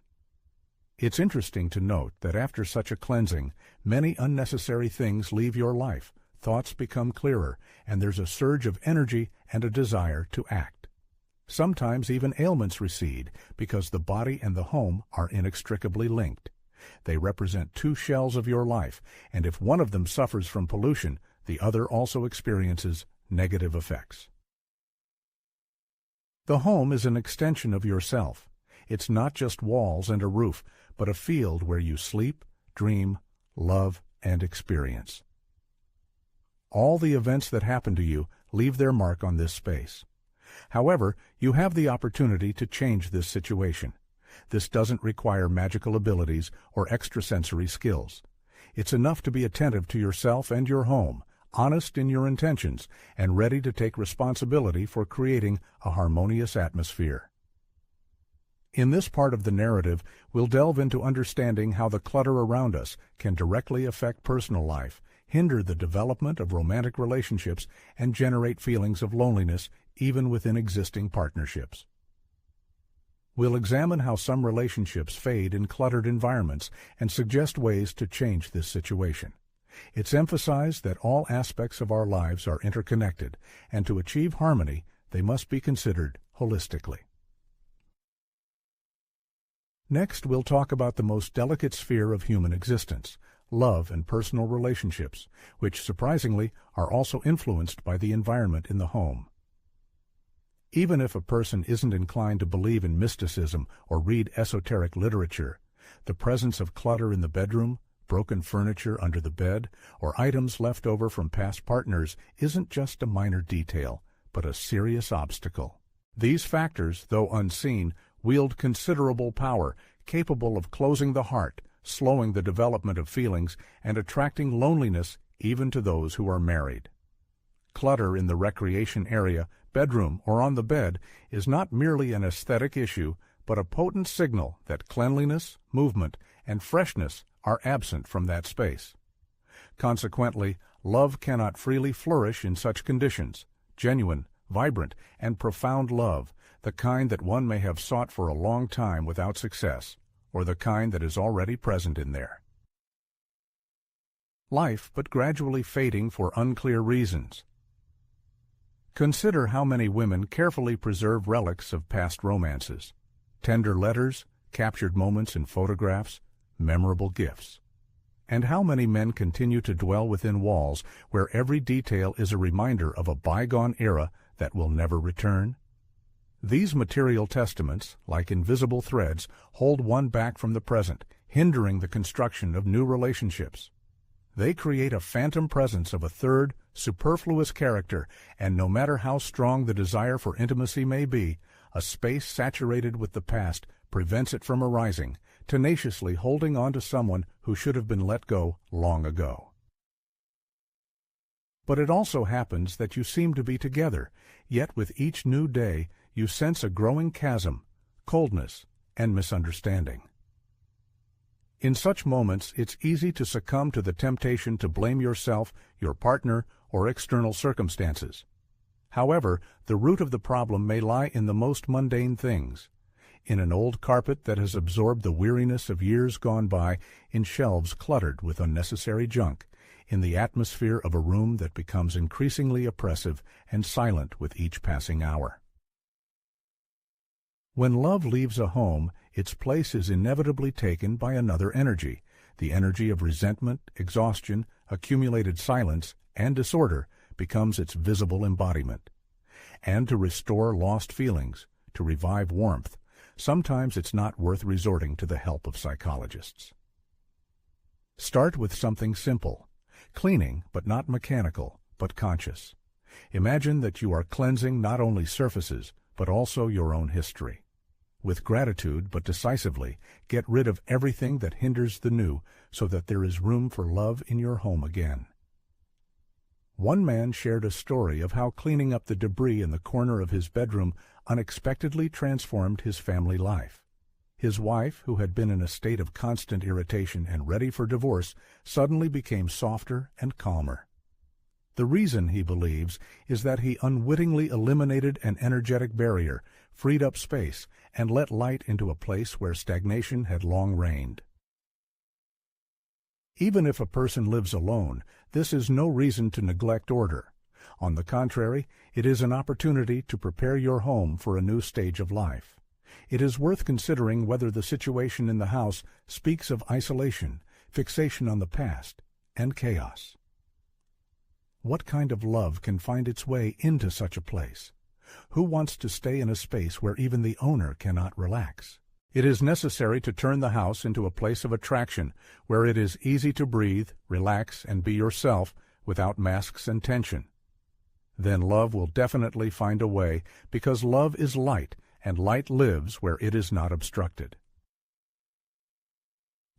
It's interesting to note that after such a cleansing, many unnecessary things leave your life, thoughts become clearer, and there's a surge of energy and a desire to act. Sometimes even ailments recede because the body and the home are inextricably linked. They represent two shells of your life, and if one of them suffers from pollution, the other also experiences negative effects. The home is an extension of yourself. It's not just walls and a roof, but a field where you sleep, dream, love, and experience. All the events that happen to you leave their mark on this space. However, you have the opportunity to change this situation. This doesn't require magical abilities or extrasensory skills. It's enough to be attentive to yourself and your home, honest in your intentions, and ready to take responsibility for creating a harmonious atmosphere. In this part of the narrative, we'll delve into understanding how the clutter around us can directly affect personal life, hinder the development of romantic relationships, and generate feelings of loneliness even within existing partnerships. We'll examine how some relationships fade in cluttered environments and suggest ways to change this situation. It's emphasized that all aspects of our lives are interconnected, and to achieve harmony, they must be considered holistically. Next, we'll talk about the most delicate sphere of human existence, love and personal relationships, which surprisingly are also influenced by the environment in the home. Even if a person isn't inclined to believe in mysticism or read esoteric literature, the presence of clutter in the bedroom, broken furniture under the bed, or items left over from past partners isn't just a minor detail, but a serious obstacle. These factors, though unseen, wield considerable power, capable of closing the heart, slowing the development of feelings, and attracting loneliness even to those who are married. Clutter in the recreation area, bedroom, or on the bed is not merely an aesthetic issue, but a potent signal that cleanliness, movement, and freshness are absent from that space. Consequently, love cannot freely flourish in such conditions. Genuine, vibrant, and profound love, the kind that one may have sought for a long time without success, or the kind that is already present in there. Life, but gradually fading for unclear reasons. Consider how many women carefully preserve relics of past romances, tender letters, captured moments in photographs, memorable gifts. And how many men continue to dwell within walls where every detail is a reminder of a bygone era that will never return? These material testaments, like invisible threads, hold one back from the present, hindering the construction of new relationships. They create a phantom presence of a third, superfluous character, and no matter how strong the desire for intimacy may be, a space saturated with the past prevents it from arising, tenaciously holding on to someone who should have been let go long ago. But it also happens that you seem to be together, yet with each new day you sense a growing chasm, coldness, and misunderstanding. In such moments, it's easy to succumb to the temptation to blame yourself, your partner, or external circumstances. However, the root of the problem may lie in the most mundane things: in an old carpet that has absorbed the weariness of years gone by, in shelves cluttered with unnecessary junk, in the atmosphere of a room that becomes increasingly oppressive and silent with each passing hour. When love leaves a home, its place is inevitably taken by another energy. The energy of resentment, exhaustion, accumulated silence, and disorder becomes its visible embodiment. And to restore lost feelings, to revive warmth, sometimes it's not worth resorting to the help of psychologists. Start with something simple, cleaning but not mechanical, but conscious. Imagine that you are cleansing not only surfaces, but also your own history. With gratitude, but decisively, get rid of everything that hinders the new, so that there is room for love in your home again. One man shared a story of how cleaning up the debris in the corner of his bedroom unexpectedly transformed his family life. His wife, who had been in a state of constant irritation and ready for divorce, suddenly became softer and calmer. The reason, he believes, is that he unwittingly eliminated an energetic barrier, freed up space, and let light into a place where stagnation had long reigned. Even if a person lives alone, this is no reason to neglect order. On the contrary, it is an opportunity to prepare your home for a new stage of life. It is worth considering whether the situation in the house speaks of isolation, fixation on the past, and chaos. What kind of love can find its way into such a place? Who wants to stay in a space where even the owner cannot relax? It is necessary to turn the house into a place of attraction, where it is easy to breathe, relax, and be yourself without masks and tension. Then love will definitely find a way, because love is light, and light lives where it is not obstructed.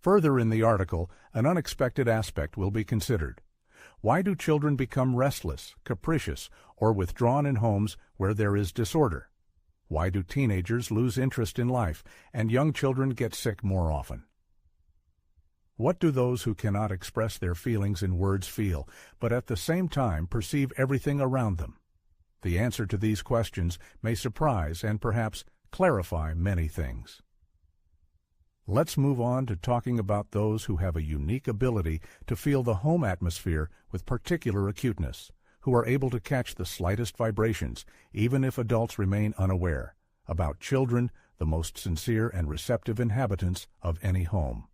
Further in the article, an unexpected aspect will be considered. Why do children become restless, capricious, or withdrawn in homes where there is disorder? Why do teenagers lose interest in life, and young children get sick more often? What do those who cannot express their feelings in words feel, but at the same time perceive everything around them? The answer to these questions may surprise and perhaps clarify many things. Let's move on to talking about those who have a unique ability to feel the home atmosphere with particular acuteness, who are able to catch the slightest vibrations, even if adults remain unaware, about children, the most sincere and receptive inhabitants of any home.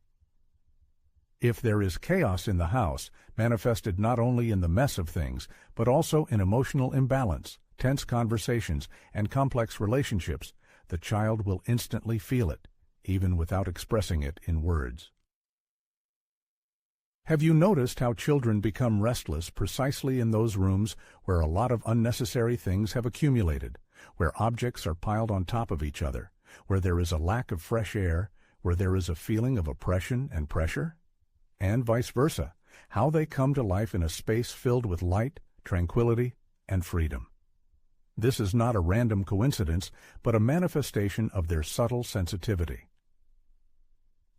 If there is chaos in the house, manifested not only in the mess of things, but also in emotional imbalance, tense conversations, and complex relationships, the child will instantly feel it, even without expressing it in words. Have you noticed how children become restless precisely in those rooms where a lot of unnecessary things have accumulated, where objects are piled on top of each other, where there is a lack of fresh air, where there is a feeling of oppression and pressure? And vice versa, how they come to life in a space filled with light, tranquility, and freedom. This is not a random coincidence, but a manifestation of their subtle sensitivity.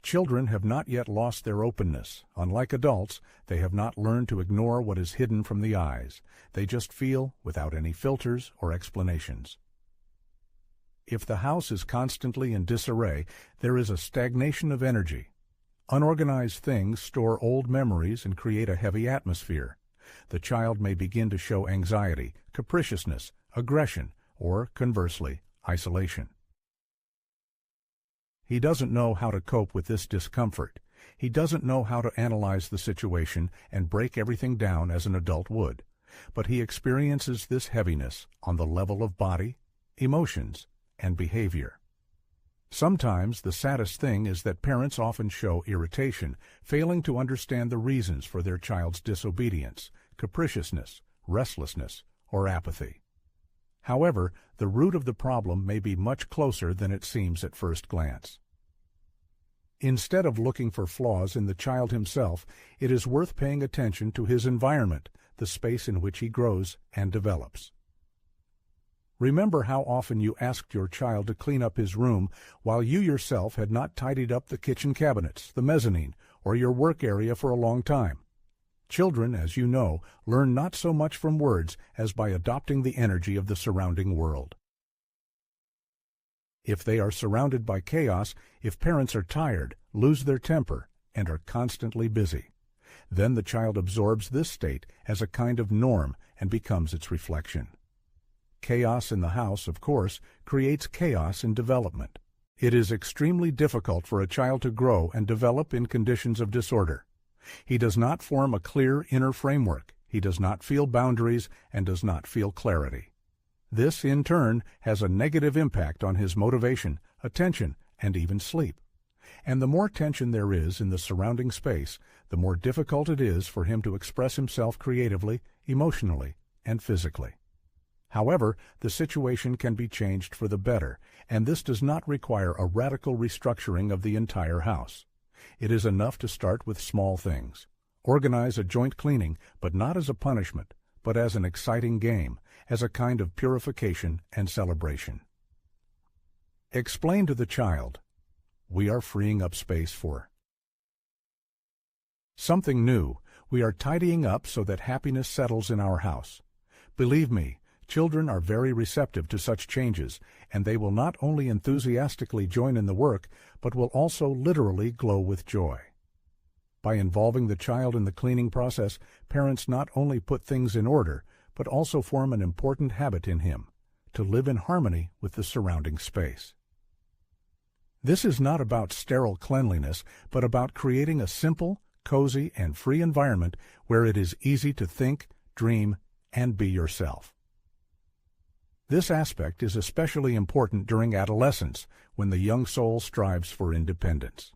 Children have not yet lost their openness. Unlike adults, they have not learned to ignore what is hidden from the eyes. They just feel without any filters or explanations. If the house is constantly in disarray, there is a stagnation of energy. Unorganized things store old memories and create a heavy atmosphere. The child may begin to show anxiety, capriciousness, aggression, or, conversely, isolation. He doesn't know how to cope with this discomfort. He doesn't know how to analyze the situation and break everything down as an adult would, but he experiences this heaviness on the level of body, emotions, and behavior. Sometimes the saddest thing is that parents often show irritation, failing to understand the reasons for their child's disobedience, capriciousness, restlessness, or apathy. However, the root of the problem may be much closer than it seems at first glance. Instead of looking for flaws in the child himself, it is worth paying attention to his environment, the space in which he grows and develops. Remember how often you asked your child to clean up his room while you yourself had not tidied up the kitchen cabinets, the mezzanine, or your work area for a long time. Children, as you know, learn not so much from words as by adopting the energy of the surrounding world. If they are surrounded by chaos, if parents are tired, lose their temper, and are constantly busy, then the child absorbs this state as a kind of norm and becomes its reflection. Chaos in the house, of course, creates chaos in development. It is extremely difficult for a child to grow and develop in conditions of disorder. He does not form a clear inner framework, he does not feel boundaries, and does not feel clarity. This, in turn, has a negative impact on his motivation, attention, and even sleep. And the more tension there is in the surrounding space, the more difficult it is for him to express himself creatively, emotionally, and physically. However, the situation can be changed for the better, and this does not require a radical restructuring of the entire house. It is enough to start with small things. Organize a joint cleaning, but not as a punishment, but as an exciting game, as a kind of purification and celebration. Explain to the child, we are freeing up space for something new. We are tidying up so that happiness settles in our house. Believe me, children are very receptive to such changes, and they will not only enthusiastically join in the work, but will also literally glow with joy. By involving the child in the cleaning process, parents not only put things in order, but also form an important habit in him, to live in harmony with the surrounding space. This is not about sterile cleanliness, but about creating a simple, cozy, and free environment where it is easy to think, dream, and be yourself. This aspect is especially important during adolescence, when the young soul strives for independence.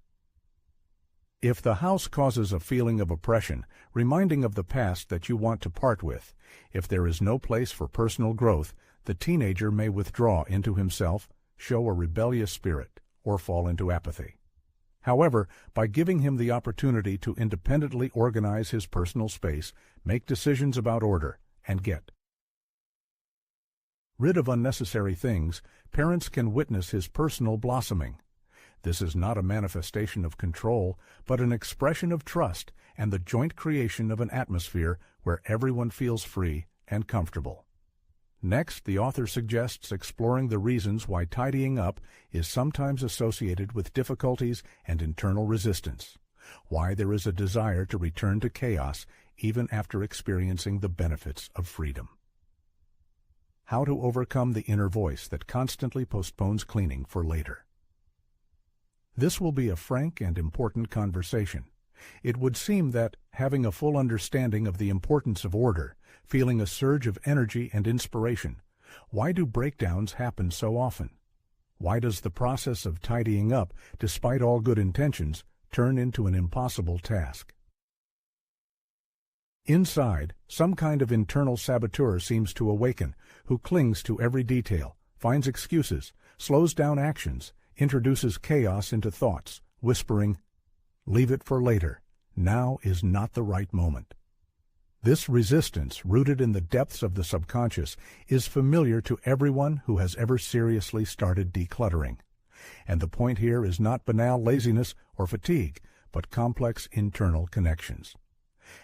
If the house causes a feeling of oppression, reminding of the past that you want to part with, if there is no place for personal growth, the teenager may withdraw into himself, show a rebellious spirit, or fall into apathy. However, by giving him the opportunity to independently organize his personal space, make decisions about order, and get rid of unnecessary things, parents can witness his personal blossoming. This is not a manifestation of control, but an expression of trust and the joint creation of an atmosphere where everyone feels free and comfortable. Next, the author suggests exploring the reasons why tidying up is sometimes associated with difficulties and internal resistance, why there is a desire to return to chaos even after experiencing the benefits of freedom. How to overcome the inner voice that constantly postpones cleaning for later. This will be a frank and important conversation. It would seem that, having a full understanding of the importance of order, feeling a surge of energy and inspiration, why do breakdowns happen so often? Why does the process of tidying up, despite all good intentions, turn into an impossible task? Inside, some kind of internal saboteur seems to awaken, who clings to every detail, finds excuses, slows down actions, introduces chaos into thoughts, whispering, "Leave it for later. Now is not the right moment." This resistance, rooted in the depths of the subconscious, is familiar to everyone who has ever seriously started decluttering. And the point here is not banal laziness or fatigue, but complex internal connections.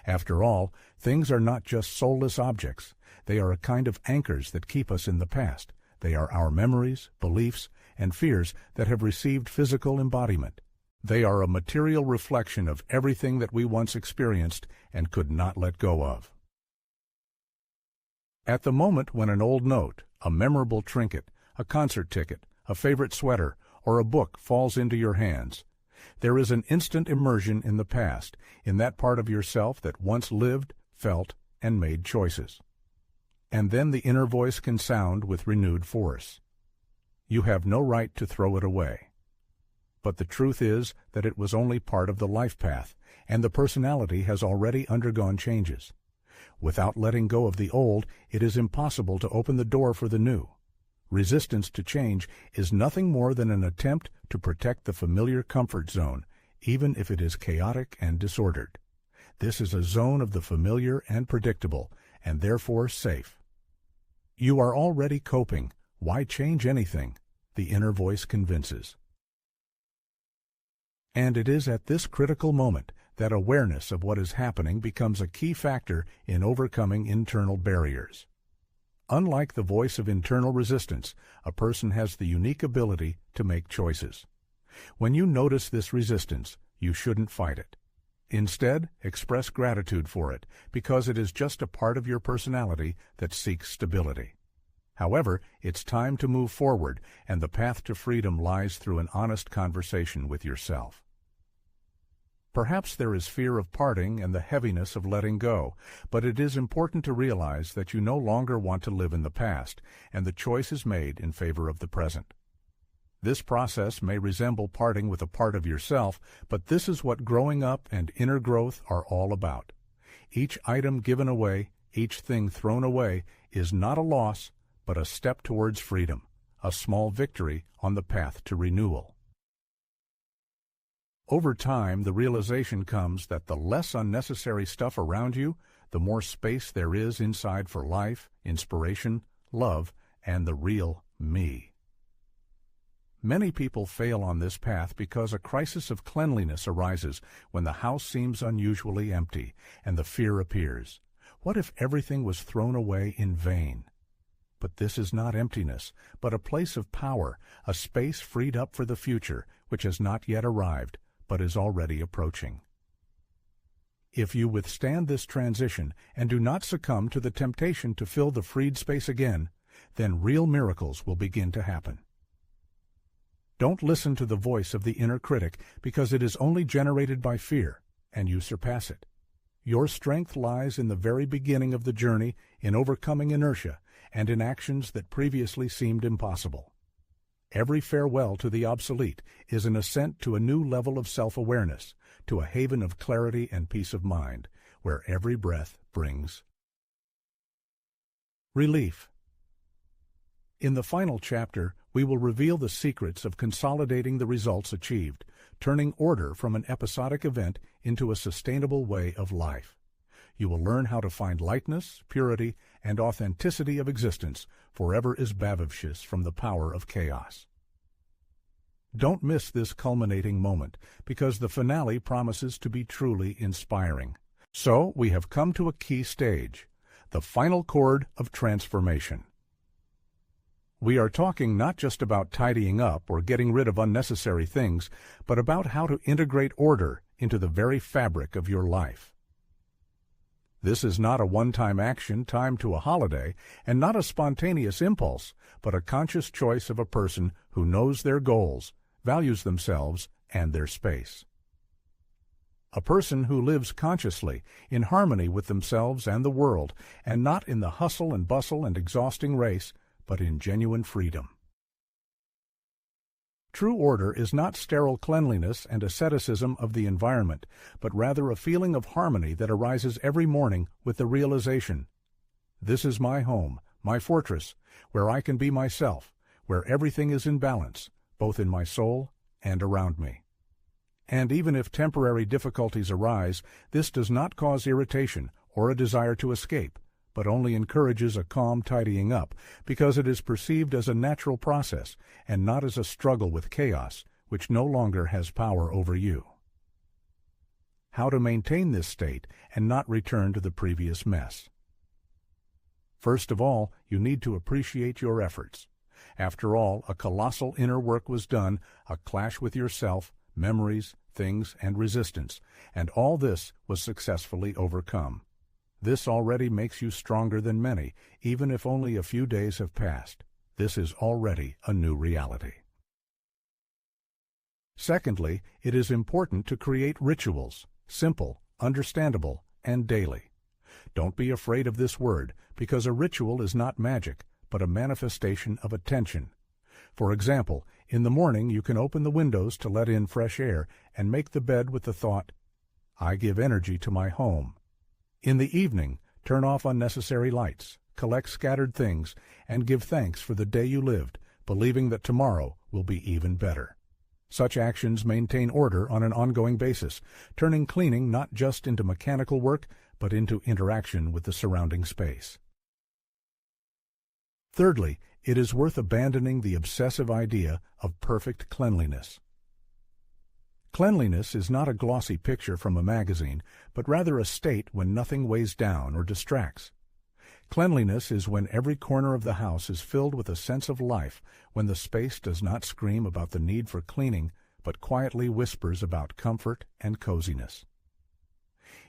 After all, things are not just soulless objects. They are a kind of anchors that keep us in the past. They are our memories, beliefs, and fears that have received physical embodiment. They are a material reflection of everything that we once experienced and could not let go of. At the moment when an old note, a memorable trinket, a concert ticket, a favorite sweater, or a book falls into your hands, There is an instant immersion in the past, in that part of yourself that once lived, felt, and made choices. And then the inner voice can sound with renewed force. You have no right to throw it away. But the truth is that it was only part of the life path, and the personality has already undergone changes. Without letting go of the old, it is impossible to open the door for the new. Resistance to change is nothing more than an attempt to protect the familiar comfort zone, even if it is chaotic and disordered. This is a zone of the familiar and predictable, and therefore safe. You are already coping. Why change anything? The inner voice convinces. And it is at this critical moment that awareness of what is happening becomes a key factor in overcoming internal barriers. Unlike the voice of internal resistance, a person has the unique ability to make choices. When you notice this resistance, you shouldn't fight it. Instead, express gratitude for it, because it is just a part of your personality that seeks stability. However, it's time to move forward, and the path to freedom lies through an honest conversation with yourself. Perhaps there is fear of parting and the heaviness of letting go, but it is important to realize that you no longer want to live in the past, and the choice is made in favor of the present. This process may resemble parting with a part of yourself, but this is what growing up and inner growth are all about. Each item given away, each thing thrown away, is not a loss, but a step towards freedom, a small victory on the path to renewal. Over time, the realization comes that the less unnecessary stuff around you, the more space there is inside for life, inspiration, love, and the real me. Many people fail on this path because a crisis of cleanliness arises when the house seems unusually empty, and the fear appears. What if everything was thrown away in vain? But this is not emptiness, but a place of power, a space freed up for the future, which has not yet arrived, but is already approaching. If you withstand this transition and do not succumb to the temptation to fill the freed space again, then real miracles will begin to happen. Don't listen to the voice of the inner critic, because it is only generated by fear, and you surpass it. Your strength lies in the very beginning of the journey, in overcoming inertia, and in actions that previously seemed impossible. Every farewell to the obsolete is an ascent to a new level of self-awareness, to a haven of clarity and peace of mind, where every breath brings relief. In the final chapter, we will reveal the secrets of consolidating the results achieved, turning order from an episodic event into a sustainable way of life. You will learn how to find lightness, purity, and authenticity of existence, forever is bavivshis from the power of chaos. Don't miss this culminating moment, because the finale promises to be truly inspiring. So, we have come to a key stage, the final chord of transformation. We are talking not just about tidying up or getting rid of unnecessary things, but about how to integrate order into the very fabric of your life. This is not a one-time action timed to a holiday, and not a spontaneous impulse, but a conscious choice of a person who knows their goals, values themselves, and their space. A person who lives consciously, in harmony with themselves and the world, and not in the hustle and bustle and exhausting race, but in genuine freedom. True order is not sterile cleanliness and asceticism of the environment, but rather a feeling of harmony that arises every morning with the realization, this is my home, my fortress, where I can be myself, where everything is in balance, both in my soul and around me. And even if temporary difficulties arise, this does not cause irritation or a desire to escape, but only encourages a calm tidying up, because it is perceived as a natural process and not as a struggle with chaos, which no longer has power over you. How to maintain this state and not return to the previous mess. First of all, you need to appreciate your efforts. After all, a colossal inner work was done, a clash with yourself, memories, things, and resistance, and all this was successfully overcome. This already makes you stronger than many, even if only a few days have passed. This is already a new reality. Secondly, it is important to create rituals, simple, understandable, and daily. Don't be afraid of this word, because a ritual is not magic, but a manifestation of attention. For example, in the morning you can open the windows to let in fresh air and make the bed with the thought, "I give energy to my home." In the evening, turn off unnecessary lights, collect scattered things, and give thanks for the day you lived, believing that tomorrow will be even better. Such actions maintain order on an ongoing basis, turning cleaning not just into mechanical work, but into interaction with the surrounding space. Thirdly, it is worth abandoning the obsessive idea of perfect cleanliness. Cleanliness is not a glossy picture from a magazine, but rather a state when nothing weighs down or distracts. Cleanliness is when every corner of the house is filled with a sense of life, when the space does not scream about the need for cleaning, but quietly whispers about comfort and coziness.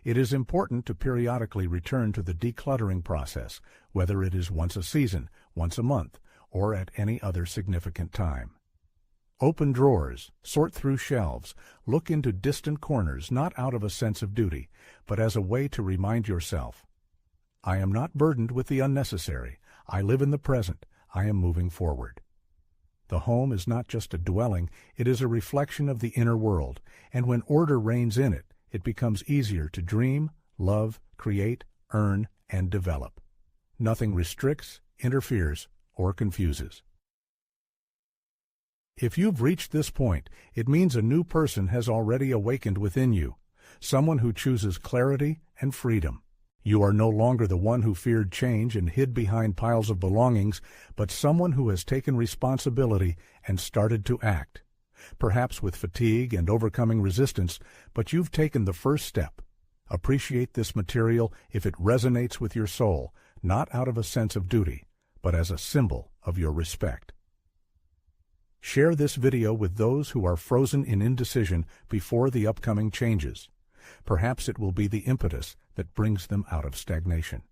It is important to periodically return to the decluttering process, whether it is once a season, once a month, or at any other significant time. Open drawers, sort through shelves, look into distant corners not out of a sense of duty, but as a way to remind yourself, "I am not burdened with the unnecessary. I live in the present. I am moving forward." The home is not just a dwelling, it is a reflection of the inner world, and when order reigns in it, it becomes easier to dream, love, create, earn, and develop. Nothing restricts, interferes, or confuses. If you've reached this point, it means a new person has already awakened within you, someone who chooses clarity and freedom. You are no longer the one who feared change and hid behind piles of belongings, but someone who has taken responsibility and started to act. Perhaps with fatigue and overcoming resistance, but you've taken the first step. Appreciate this material if it resonates with your soul, not out of a sense of duty, but as a symbol of your respect. Share this video with those who are frozen in indecision before the upcoming changes. Perhaps it will be the impetus that brings them out of stagnation.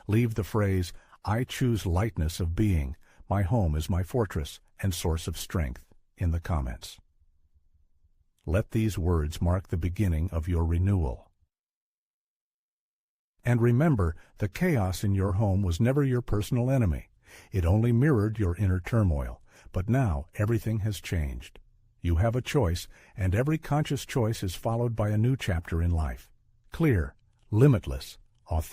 Leave the phrase, "I choose lightness of being, my home is my fortress and source of strength," in the comments. Let these words mark the beginning of your renewal. And remember, the chaos in your home was never your personal enemy. It only mirrored your inner turmoil. But now everything has changed. You have a choice, and every conscious choice is followed by a new chapter in life. Clear, limitless, authentic.